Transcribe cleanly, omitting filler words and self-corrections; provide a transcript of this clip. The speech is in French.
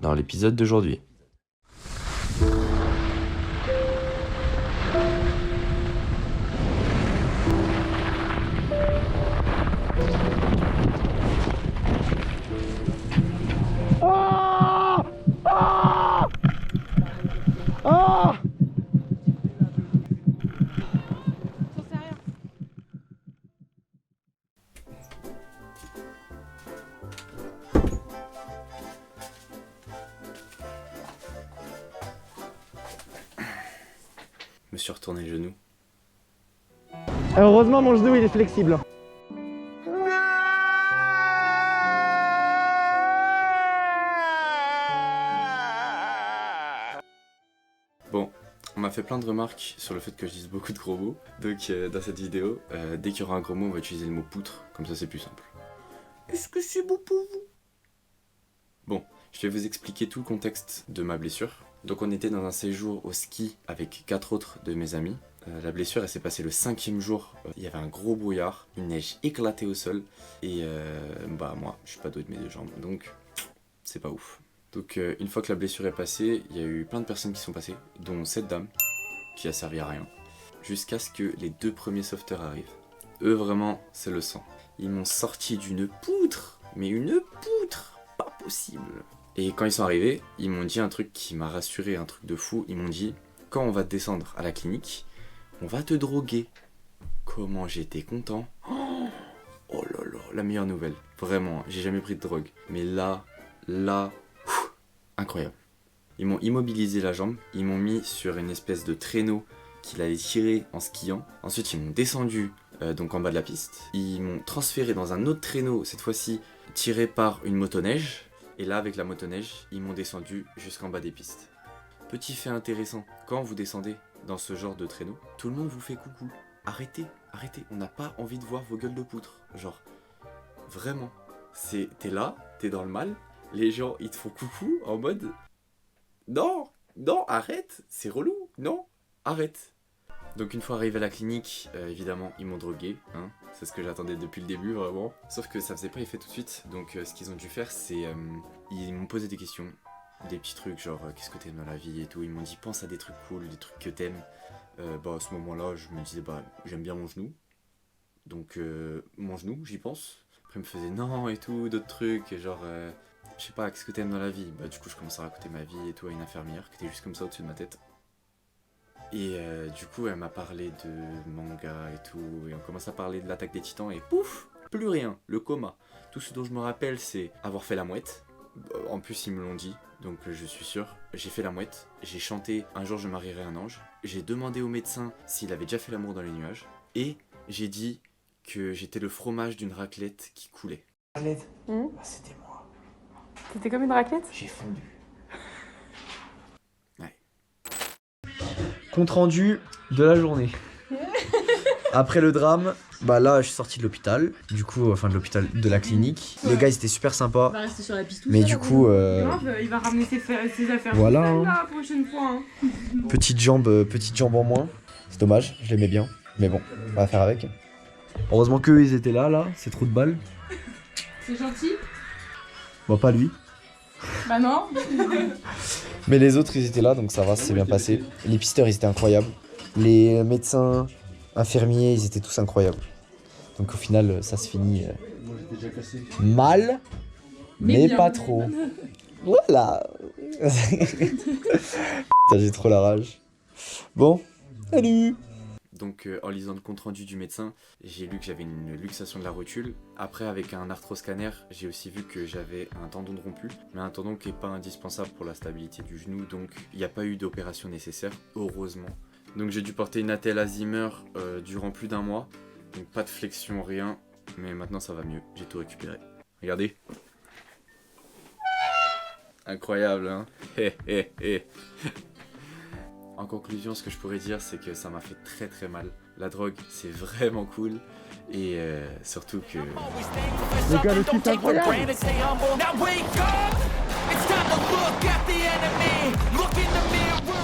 dans l'épisode d'aujourd'hui. Je me suis retourné le genou. Heureusement mon genou il est flexible. Bon, on m'a fait plein de remarques sur le fait que je dise beaucoup de gros mots. Donc dans cette vidéo, dès qu'il y aura un gros mot, on va utiliser le mot poutre, comme ça c'est plus simple. Est-ce que c'est bon pour vous? Bon, je vais vous expliquer tout le contexte de ma blessure. Donc on était dans un séjour au ski avec 4 autres de mes amis. La blessure elle s'est passée le 5e jour, il y avait un gros brouillard, une neige éclatée au sol et bah moi je suis pas doué de mes deux jambes donc c'est pas ouf. Donc une fois que la blessure est passée, il y a eu plein de personnes qui sont passées, dont cette dame qui a servi à rien, jusqu'à ce que les 2 premiers sauveteurs arrivent. Eux vraiment c'est le sang. Ils m'ont sorti d'une poutre, mais une poutre, pas possible. Et quand ils sont arrivés, ils m'ont dit un truc qui m'a rassuré, un truc de fou. Ils m'ont dit, quand on va te descendre à la clinique, on va te droguer. Comment j'étais content. Oh là là, la meilleure nouvelle. Vraiment, j'ai jamais pris de drogue. Mais là, incroyable. Ils m'ont immobilisé la jambe, ils m'ont mis sur une espèce de traîneau qu'il allait tirer en skiant. Ensuite, ils m'ont descendu donc en bas de la piste. Ils m'ont transféré dans un autre traîneau, cette fois-ci tiré par une motoneige. Et là, avec la motoneige, ils m'ont descendu jusqu'en bas des pistes. Petit fait intéressant, quand vous descendez dans ce genre de traîneau, tout le monde vous fait coucou. Arrêtez, on n'a pas envie de voir vos gueules de poutre. Genre, vraiment, t'es là, t'es dans le mal, les gens ils te font coucou en mode non, arrête, c'est relou, non, arrête. Donc une fois arrivé à la clinique, évidemment ils m'ont drogué, hein. C'est ce que j'attendais depuis le début vraiment. Sauf que ça faisait pas effet tout de suite, donc ce qu'ils ont dû faire c'est ils m'ont posé des questions, des petits trucs genre qu'est-ce que t'aimes dans la vie et tout. Ils m'ont dit pense à des trucs cool, des trucs que t'aimes. Bah à ce moment-là je me disais bah j'aime bien mon genou, donc mon genou j'y pense. Après ils me faisaient non et tout, d'autres trucs, et genre je sais pas qu'est-ce que t'aimes dans la vie. Bah du coup je commençais à raconter ma vie et tout à une infirmière qui était juste comme ça au-dessus de ma tête. Et du coup elle m'a parlé de manga et tout, et on commence à parler de l'attaque des titans et pouf, plus rien, le coma. Tout ce dont je me rappelle c'est avoir fait la mouette, en plus ils me l'ont dit, donc je suis sûr. J'ai fait la mouette, j'ai chanté Un jour je marierai un ange, j'ai demandé au médecin s'il avait déjà fait l'amour dans les nuages, et j'ai dit que j'étais le fromage d'une raclette qui coulait. Raclette, bah, c'était moi, C'était comme une raclette? j'ai fondu. Compte rendu de la journée. Après le drame, bah là je suis sorti de l'hôpital, du coup, enfin de l'hôpital, de la clinique. Les gars ils étaient super sympas. Il va rester sur la piste tout Mais seul, du hein. coup, Grave, il va ramener ses affaires. Voilà, Tout seul, hein. là, la prochaine fois. Hein. petite jambe en moins. C'est dommage, je l'aimais bien. Mais bon, on va faire avec. Heureusement qu'eux ils étaient là, c'est trop de balles. C'est gentil? Bon, pas lui. Bah non. Mais les autres ils étaient là, donc ça va, c'est bien passé. Les pisteurs ils étaient incroyables. Les médecins, infirmiers, ils étaient tous incroyables. Donc au final, ça se finit mal, mais bien. pas trop. Voilà. Putain, j'ai trop la rage. Bon, salut. Donc en lisant le compte rendu du médecin, j'ai lu que j'avais une luxation de la rotule. Après avec un arthroscanner, j'ai aussi vu que j'avais un tendon de rompu, mais un tendon qui n'est pas indispensable pour la stabilité du genou, donc il n'y a pas eu d'opération nécessaire, heureusement. Donc j'ai dû porter une attelle à Zimmer durant plus d'1 mois, donc pas de flexion, rien, mais maintenant ça va mieux, j'ai tout récupéré. Regardez. Incroyable, hein. En conclusion, ce que je pourrais dire, c'est que ça m'a fait très très mal. La drogue, c'est vraiment cool. Et surtout que... Les gars, le kiff incroyable. Now wake up! It's time to look at the enemy. Look in the mirror.